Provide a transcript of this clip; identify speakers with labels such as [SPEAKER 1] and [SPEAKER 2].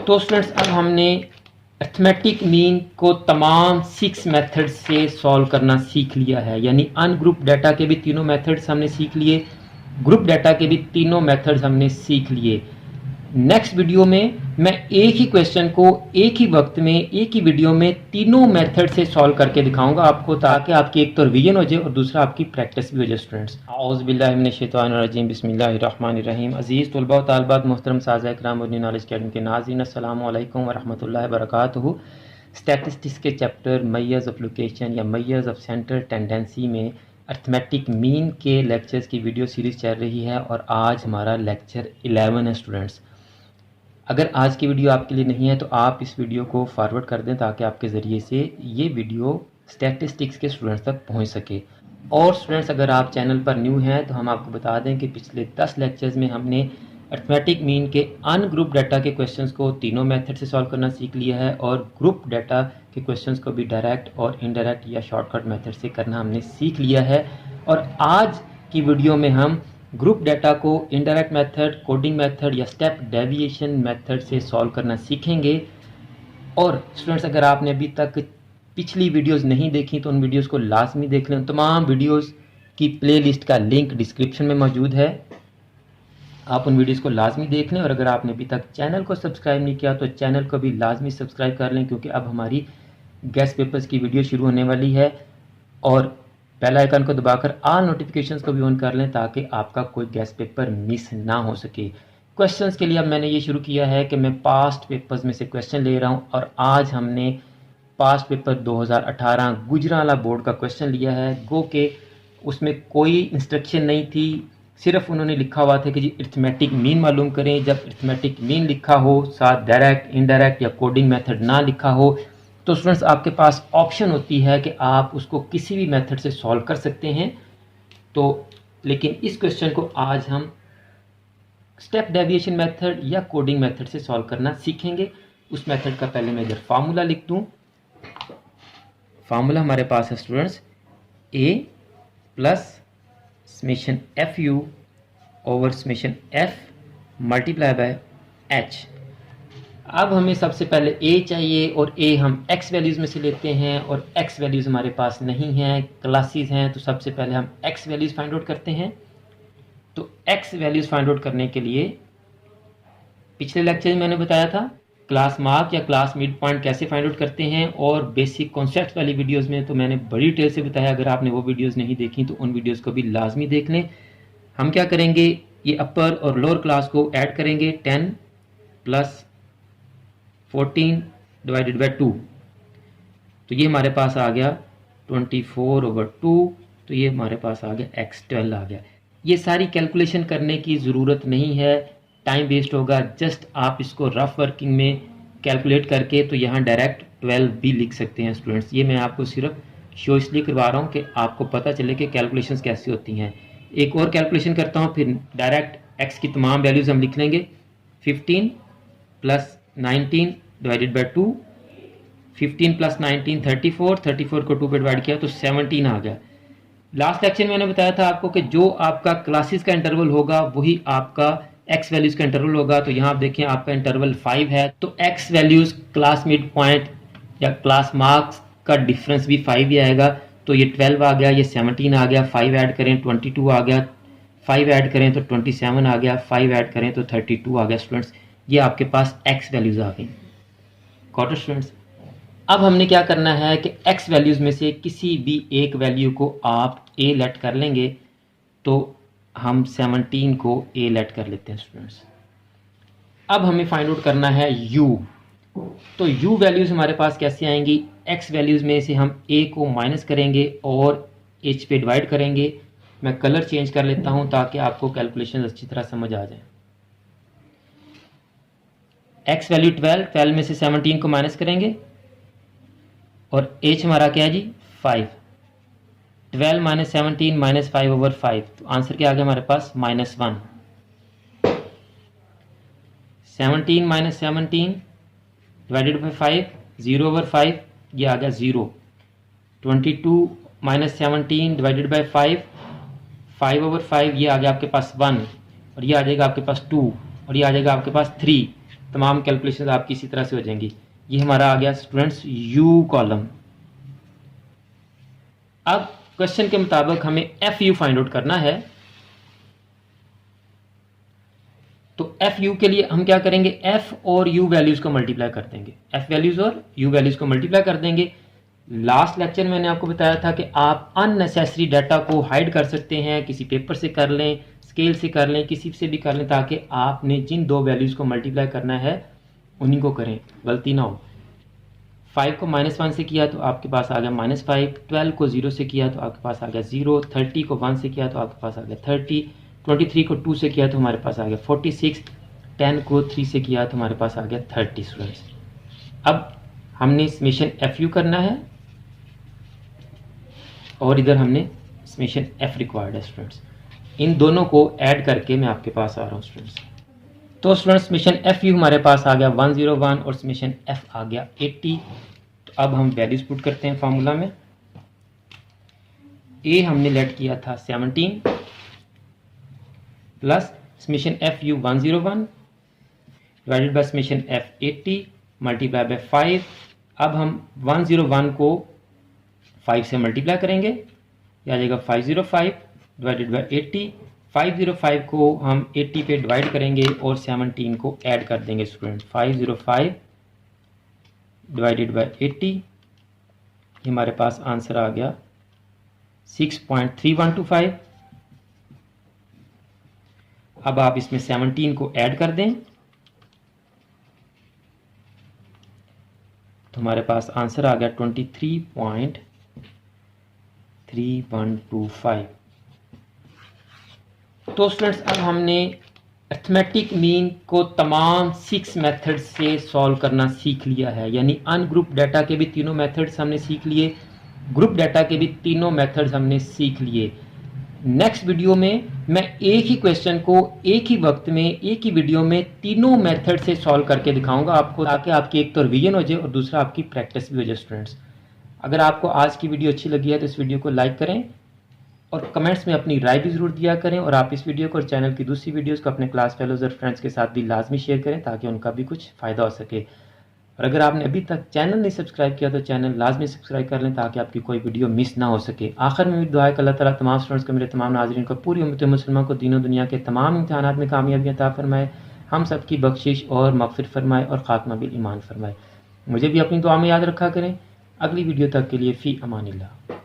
[SPEAKER 1] तो स्टूडेंट्स अब हमने अर्थमेटिक मीन को तमाम 6 मेथड से सॉल्व करना सीख लिया है, यानी अनग्रुप डाटा के भी तीनों मेथड्स हमने सीख लिए, ग्रुप डाटा के भी तीनों मेथड्स हमने सीख लिए। नेक्स्ट वीडियो में मैं एक ही क्वेश्चन को एक ही वक्त में एक ही वीडियो में तीनों मेथड से सॉल्व करके दिखाऊंगा आपको, ताकि आपकी एक तो रिवीजन हो जाए और दूसरा आपकी प्रैक्टिस भी हो जाए। स्टूडेंट्स औज़ बिल्लाहि मिनश शैतानिर बिस्मिल्लाहिर्रहमानिर्रहीम। अज़ीज़ तलबा व तालिबात, मोहतरम साज़ा इकराम और नॉलेज अकेडमी के नाज़रीन, अस्सलामु अलैकुम व रहमतुल्लाहि व बरकातुहू। स्टैटिस्टिक्स के चैप्टर मैयर्स ऑफ लोकेशन या मैयर्स ऑफ सेंट्रल टेंडेंसी में अर्थमेटिक मीन के लेक्चर्स की वीडियो सीरीज़ चल रही है और आज हमारा लेक्चर 11 है। स्टूडेंट्स अगर आज की वीडियो आपके लिए नहीं है तो आप इस वीडियो को फॉरवर्ड कर दें, ताकि आपके ज़रिए से ये वीडियो स्टैटिस्टिक्स के स्टूडेंट्स तक पहुंच सके। और स्टूडेंट्स अगर आप चैनल पर न्यू हैं तो हम आपको बता दें कि पिछले 10 लेक्चर्स में हमने अर्थमेटिक मीन के अनग्रुप डाटा के क्वेश्चंस को तीनों मेथड से सॉल्व करना सीख लिया है, और ग्रुप डाटा के क्वेश्चंस को भी डायरेक्ट और इनडायरेक्ट या शॉर्टकट मेथड से करना हमने सीख लिया है। और आज की वीडियो में हम ग्रुप डाटा को इनडायरेक्ट मेथड, कोडिंग मेथड या स्टेप डेविएशन मेथड से सॉल्व करना सीखेंगे। और स्टूडेंट्स अगर आपने अभी तक पिछली वीडियोस नहीं देखी तो उन वीडियोस को लाजमी देख लें। तमाम वीडियोस की प्लेलिस्ट का लिंक डिस्क्रिप्शन में मौजूद है, आप उन वीडियोस को लाजमी देख लें। और अगर आपने अभी तक चैनल को सब्सक्राइब नहीं किया तो चैनल को भी लाजमी सब्सक्राइब कर लें, क्योंकि अब हमारी गेस्ट पेपर्स की वीडियो शुरू होने वाली है। और बेल आइकन को दबाकर ऑल नोटिफिकेशंस को भी ऑन कर लें, ताकि आपका कोई गेस्ट पेपर मिस ना हो सके। क्वेश्चंस के लिए अब मैंने ये शुरू किया है कि मैं पास्ट पेपर्स में से क्वेश्चन ले रहा हूं, और आज हमने पास्ट पेपर 2018 गुजरांवाला बोर्ड का क्वेश्चन लिया है। गो के उसमें कोई इंस्ट्रक्शन नहीं थी, सिर्फ उन्होंने लिखा हुआ था कि जी अर्थमेटिक मीन मालूम करें। जब अर्थमेटिक मीन लिखा हो, साथ डायरेक्ट, इनडायरेक्ट या कोडिंग मेथड ना लिखा हो, तो स्टूडेंट्स आपके पास ऑप्शन होती है कि आप उसको किसी भी मेथड से सॉल्व कर सकते हैं। तो लेकिन इस क्वेश्चन को आज हम स्टेप डेविएशन मेथड या कोडिंग मेथड से सॉल्व करना सीखेंगे। उस मेथड का पहले मैं इधर फार्मूला लिख दूं। फार्मूला हमारे पास है students a plus summation F you over summation F multiply by H. अब हमें सबसे पहले a चाहिए, और a हम x वैल्यूज़ में से लेते हैं, और x वैल्यूज़ हमारे पास नहीं हैं, क्लासेस हैं। तो सबसे पहले हम x वैल्यूज़ फाइंड आउट करते हैं। तो x वैल्यूज़ फाइंड आउट करने के लिए पिछले लेक्चर में मैंने बताया था क्लास मार्क या क्लास मिड पॉइंट कैसे फाइंड आउट करते हैं, और बेसिक कॉन्सेप्ट वाली वीडियोज़ में तो मैंने बड़ी डिटेल से बताया। अगर आपने वो वीडियोज़ नहीं देखी तो उन वीडियोज़ को भी लाजमी देख लें। हम क्या करेंगे, ये अपर और लोअर क्लास को ऐड करेंगे। 10 प्लस 14 डिवाइडेड बाई 2, तो ये हमारे पास आ गया 24/2। तो ये हमारे पास आ गया x12 आ गया। ये सारी कैलकुलेशन करने की ज़रूरत नहीं है, टाइम वेस्ट होगा। जस्ट आप इसको रफ वर्किंग में कैलकुलेट करके तो यहाँ डायरेक्ट 12 भी लिख सकते हैं। स्टूडेंट्स ये मैं आपको सिर्फ शो इसलिए करवा रहा हूँ कि आपको पता चले कि कैलकुलेशंस कैसी होती हैं। एक और कैलकुलेशन करता हूँ, फिर डायरेक्ट x की तमाम वैल्यूज़ हम लिख लेंगे। 15 प्लस 19 डिवाइडेड बाई 2, 15 प्लस 19 34, 34 को 2 पे डिवाइड किया तो 17 आ गया। लास्ट लेक्चर में मैंने बताया था आपको कि जो आपका क्लासेस का इंटरवल होगा वही आपका x वैल्यूज़ का इंटरवल होगा। तो यहाँ आप देखें आपका इंटरवल 5 है, तो x values class mid point या क्लास मार्क्स का डिफरेंस भी 5 ही आएगा। तो ये 12 आ गया, ये 17 आ गया, 5 ऐड करें 22 आ गया, 5 ऐड करें तो 27 आ गया, 5 ऐड करें तो 32 आ गया। स्टूडेंट्स ये आपके पास x वैल्यूज़ आ गई। Got it students. अब हमने क्या करना है कि x वैल्यूज़ में से किसी भी एक वैल्यू को आप a लेट कर लेंगे। तो हम 17 को a लेट कर लेते हैं स्टूडेंट्स। अब हमें फाइंड आउट करना है u। तो u वैल्यूज़ हमारे पास कैसे आएंगी, x वैल्यूज़ में से हम a को माइनस करेंगे और h पे डिवाइड करेंगे। मैं कलर चेंज कर लेता हूँ ताकि आपको कैलकुलेशन अच्छी तरह समझ आ जाए। x वैल्यू 12 में से 17 को माइनस करेंगे, और h हमारा क्या है जी 5। 12 माइनस 17 माइनस 5/5, तो आंसर क्या आ गया हमारे पास -1। 17 माइनस 17 डिवाइडेड बाई 5, 0/5, ये आ गया 0। 22 माइनस 17 डिवाइडेड बाई 5, 5/5, ये आ गया आपके पास 1, और ये आ जाएगा आपके पास 2, और ये आ जाएगा आपके पास 3। तमाम कैलकुलेशन आपकी इसी तरह से हो जाएंगी। ये हमारा आ गया स्टूडेंट्स यू कॉलम। अब क्वेश्चन के मुताबिक हमें एफ यू फाइंड आउट करना है। तो एफ यू के लिए हम क्या करेंगे, एफ और यू वैल्यूज को मल्टीप्लाई कर देंगे, एफ वैल्यूज और यू वैल्यूज को मल्टीप्लाई कर देंगे। लास्ट लेक्चर मैंने आपको बताया था कि आप अननेसेसरी डाटा को हाइड कर सकते हैं, किसी पेपर से कर लें, स्केल से कर लें, किसी से भी कर लें, ताकि आपने जिन दो वैल्यूज को मल्टीप्लाई करना है उन्हीं को करें, गलती ना हो। 5 को -1 से किया तो आपके पास आ गया -5, 12 को 0 से किया तो आपके पास आ गया 0, 30 को 1 से किया तो आपके पास आ गया 30, 23 को 2 से किया तो हमारे पास आ गया 46, 10 को 3 से किया तो हमारे पास आ गया 30 स्टूडेंट्स। अब हमने समेशन एफ यू करना है और इधर हमने समेशन एफ रिक्वायर्ड है स्टूडेंट्स। इन दोनों को ऐड करके मैं आपके पास आ रहा हूँ स्टूडेंट्स। तो स्टूडेंट्स समेशन एफ यू हमारे पास आ गया 101 और समेशन एफ आ गया 80। तो अब हम वैल्यूज पुट करते हैं फार्मूला में। ए हमने लेट किया था 17 plus summation F you 101 divided by summation F 80 multiply by 5। अब हम 101 को 5 से मल्टीप्लाई करेंगे, यह आ जाएगा 505 डिवाइडेड बाय 80। 505 को हम 80 पे डिवाइड करेंगे और 17 को ऐड कर देंगे स्टूडेंट। 505 डिवाइडेड बाय 80, हमारे पास आंसर आ गया 6.3125। अब आप इसमें 17 को ऐड कर दें तो हमारे पास आंसर आ गया 23.3125। तो स्टूडेंट्स अब हमने अर्थमेटिक मीन को तमाम 6 मेथड से सॉल्व करना सीख लिया है, यानी अनग्रुप डाटा के भी तीनों मेथड्स हमने सीख लिए, ग्रुप डाटा के भी तीनों मेथड्स हमने सीख लिए। नेक्स्ट वीडियो में मैं एक ही क्वेश्चन को एक ही वक्त में एक ही वीडियो में तीनों मेथड से सॉल्व करके दिखाऊंगा आपको, ताकि आपकी एक तो रिवीजन हो जाए और दूसरा आपकी प्रैक्टिस भी हो जाए स्टूडेंट्स। अगर आपको आज की वीडियो अच्छी लगी है तो इस वीडियो को लाइक करें और कमेंट्स में अपनी राय भी ज़रूर दिया करें, और आप इस वीडियो को और चैनल की दूसरी वीडियोस को अपने क्लास फेलोज और फ्रेंड्स के साथ भी लाजमी शेयर करें ताकि उनका भी कुछ फ़ायदा हो सके। और अगर आपने अभी तक चैनल नहीं सब्सक्राइब किया तो चैनल लाजमी सब्सक्राइब कर लें ताकि आपकी कोई वीडियो मिस ना हो सके। आखिर में भी दुआ है कि अल्लाह ताला तमाम स्टूडेंट्स को, मेरे तमाम नाज़रीन को, पूरी उम्मत मुसलमान को दीनों दुनिया के तमाम इम्तिहानात में कामयाबी अता फरमाए, हम सब की बख्शिश और मग़फ़िरत फरमाए और ख़ात्मा बिल ईमान फरमाए। मुझे भी अपनी दुआ में याद रखा करें। अगली वीडियो तक के लिए फ़ी अमानिल्लाह।